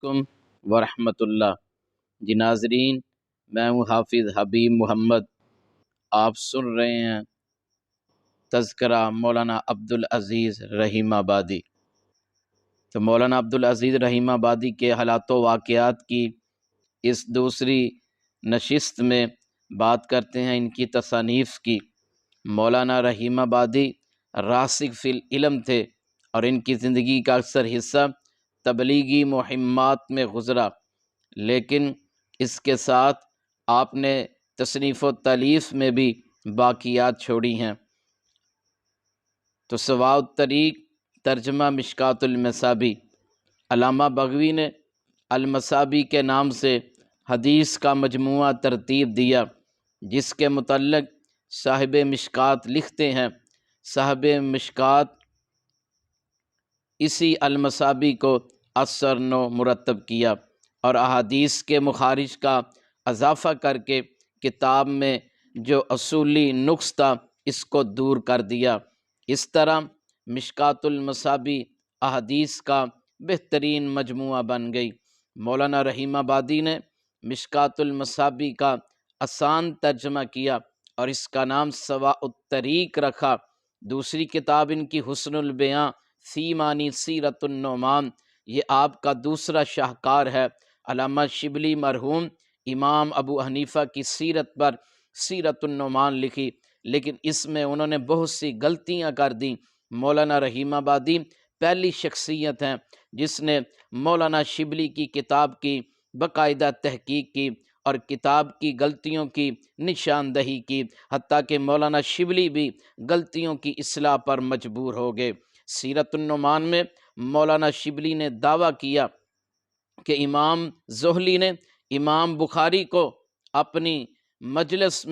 علیکم ورحمۃ اللہ۔ جی ناظرین، میں ہوں حافظ حبیب محمد۔ آپ سن رہے ہیں تذکرہ مولانا عبدالعزیز رحیم آبادی۔ تو مولانا عبدالعزیز رحیم آبادی کے حالات و واقعات کی اس دوسری نشست میں بات کرتے ہیں ان کی تصانیف کی۔ مولانا رحیم آبادی راسخ فی العلم تھے اور ان کی زندگی کا اکثر حصہ تبلیغی مہمات میں گزرا، لیکن اس کے ساتھ آپ نے تصنیف و تالیف میں بھی باقیات چھوڑی ہیں۔ تو سواء الطریق ترجمہ مشکوٰۃ المصابیح، علامہ بغوی نے المصابیح کے نام سے حدیث کا مجموعہ ترتیب دیا، جس کے متعلق صاحب مشکوٰۃ لکھتے ہیں صاحب مشکوٰۃ اسی المصابیح کو اثر نو مرتب کیا اور احادیث کے مخارج کا اضافہ کر کے کتاب میں جو اصولی نقص تھا اس کو دور کر دیا۔ اس طرح مشکوٰۃ المصابیح احادیث کا بہترین مجموعہ بن گئی۔ مولانا رحیم آبادی نے مشکوٰۃ المصابیح کا آسان ترجمہ کیا اور اس کا نام سواء الطریق رکھا۔ دوسری کتاب ان کی حسن البیاں فی معنی سیرۃ النعمان، یہ آپ کا دوسرا شاہکار ہے۔ علامہ شبلی مرحوم امام ابو حنیفہ کی سیرت پر سیرۃ النعمان لکھی، لیکن اس میں انہوں نے بہت سی غلطیاں کر دیں۔ مولانا رحیم آبادی پہلی شخصیت ہیں جس نے مولانا شبلی کی کتاب کی باقاعدہ تحقیق کی اور کتاب کی غلطیوں کی نشاندہی کی، حتیٰ کہ مولانا شبلی بھی غلطیوں کی اصلاح پر مجبور ہو گئے۔ سیرۃ النعمان میں مولانا شبلی نے دعویٰ کیا کہ امام زہلی نے امام بخاری کو اپنی مجلس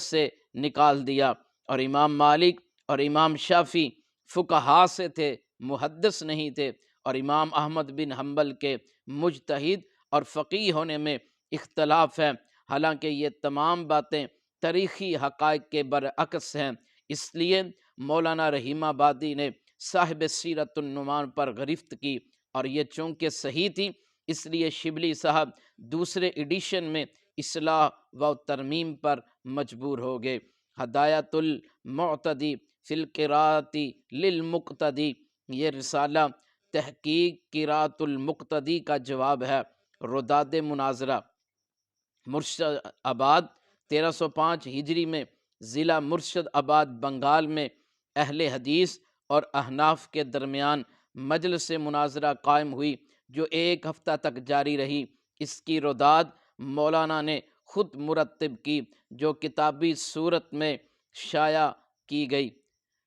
سے نکال دیا، اور امام مالک اور امام شافعی فقہا سے تھے، محدث نہیں تھے، اور امام احمد بن حنبل کے مجتہد اور فقیہ ہونے میں اختلاف ہے، حالانکہ یہ تمام باتیں تاریخی حقائق کے برعکس ہیں۔ اس لیے مولانا رحیم آبادی نے صاحب سیرۃ النعمان پر گرفت کی، اور یہ چونکہ صحیح تھی اس لیے شبلی صاحب دوسرے ایڈیشن میں اصلاح و ترمیم پر مجبور ہو گئے۔ ہدایت المعتدی فی القراءۃ للمقتدی، یہ رسالہ تحقیق قراءۃ المقتدی کا جواب ہے۔ رداد مناظرہ، مرشد آباد 1305 ہجری میں ضلع مرشد آباد بنگال میں اہل حدیث اور احناف کے درمیان مجلس مناظرہ قائم ہوئی، جو 1 ہفتہ تک جاری رہی۔ اس کی رداد مولانا نے خود مرتب کی، جو کتابی صورت میں شائع کی گئی۔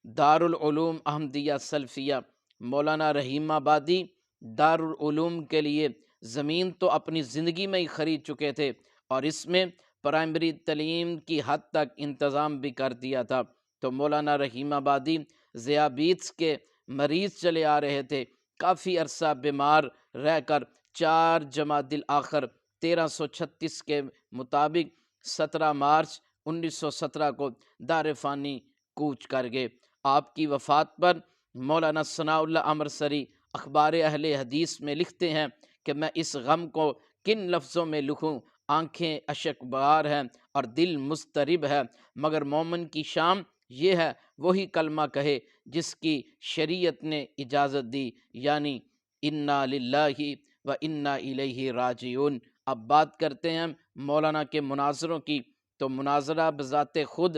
دارالعلوم احمدیہ سلفیہ، مولانا رحیم آبادی دارالعلوم کے لیے زمین تو اپنی زندگی میں ہی خرید چکے تھے، اور اس میں پرائمری تعلیم کی حد تک انتظام بھی کر دیا تھا۔ تو مولانا رحیم آبادی ذیابیطس کے مریض چلے آ رہے تھے، کافی عرصہ بیمار رہ کر 4 جمادی الاخر 1336 کے مطابق 17 مارچ 1917 کو دار فانی کوچ کر گئے۔ آپ کی وفات پر مولانا ثناء اللہ امرسری اخبار اہل حدیث میں لکھتے ہیں کہ میں اس غم کو کن لفظوں میں لکھوں، آنکھیں اشک بار ہیں اور دل مضطرب ہے، مگر مومن کی شام یہ ہے وہی کلمہ کہے جس کی شریعت نے اجازت دی، یعنی انا للہ و انا الیہ راجعون۔ اب بات کرتے ہیں مولانا کے مناظروں کی۔ تو مناظرہ بذات خود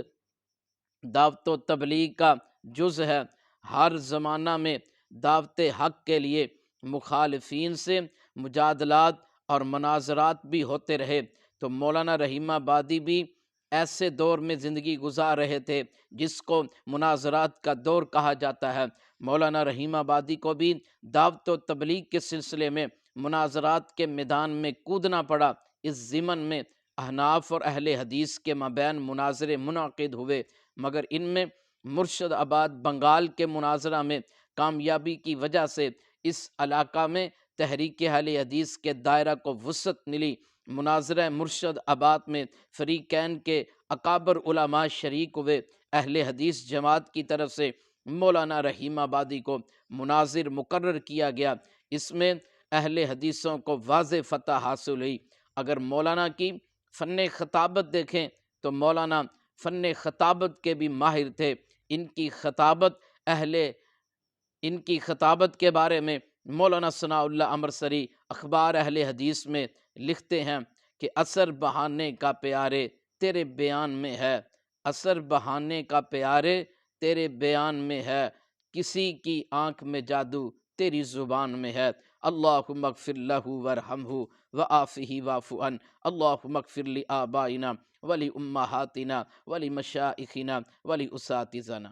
دعوت و تبلیغ کا جز ہے۔ ہر زمانہ میں دعوت حق کے لیے مخالفین سے مجادلات اور مناظرات بھی ہوتے رہے۔ تو مولانا رحیم آبادی بھی ایسے دور میں زندگی گزار رہے تھے جس کو مناظرات کا دور کہا جاتا ہے۔ مولانا رحیم آبادی کو بھی دعوت و تبلیغ کے سلسلے میں مناظرات کے میدان میں کودنا پڑا۔ اس ضمن میں احناف اور اہل حدیث کے مابین مناظرے منعقد ہوئے، مگر ان میں مرشد آباد بنگال کے مناظرہ میں کامیابی کی وجہ سے اس علاقہ میں تحریک اہل حدیث کے دائرہ کو وسعت ملی۔ مناظرہ مرشد آباد میں فریقین کے اکابر علماء شریک ہوئے۔ اہل حدیث جماعت کی طرف سے مولانا رحیم آبادی کو مناظر مقرر کیا گیا۔ اس میں اہل حدیثوں کو واضح فتح حاصل ہوئی۔ اگر مولانا کی فن خطابت دیکھیں تو مولانا فن خطابت کے بھی ماہر تھے۔ ان کی خطابت کے بارے میں مولانا ثناء اللہ امرسری اخبار اہل حدیث میں لکھتے ہیں کہ اثر بہانے کا پیارے تیرے بیان میں ہے، اثر بہانے کا پیارے تیرے بیان میں ہے، کسی کی آنکھ میں جادو تیری زبان میں ہے۔ اللہم اغفر لہ ورحمہ وعافہ واعف عنہ، اللہم اغفر لآبائنا ولی امہاتنا ولی مشائخنا ولی اساتذنا۔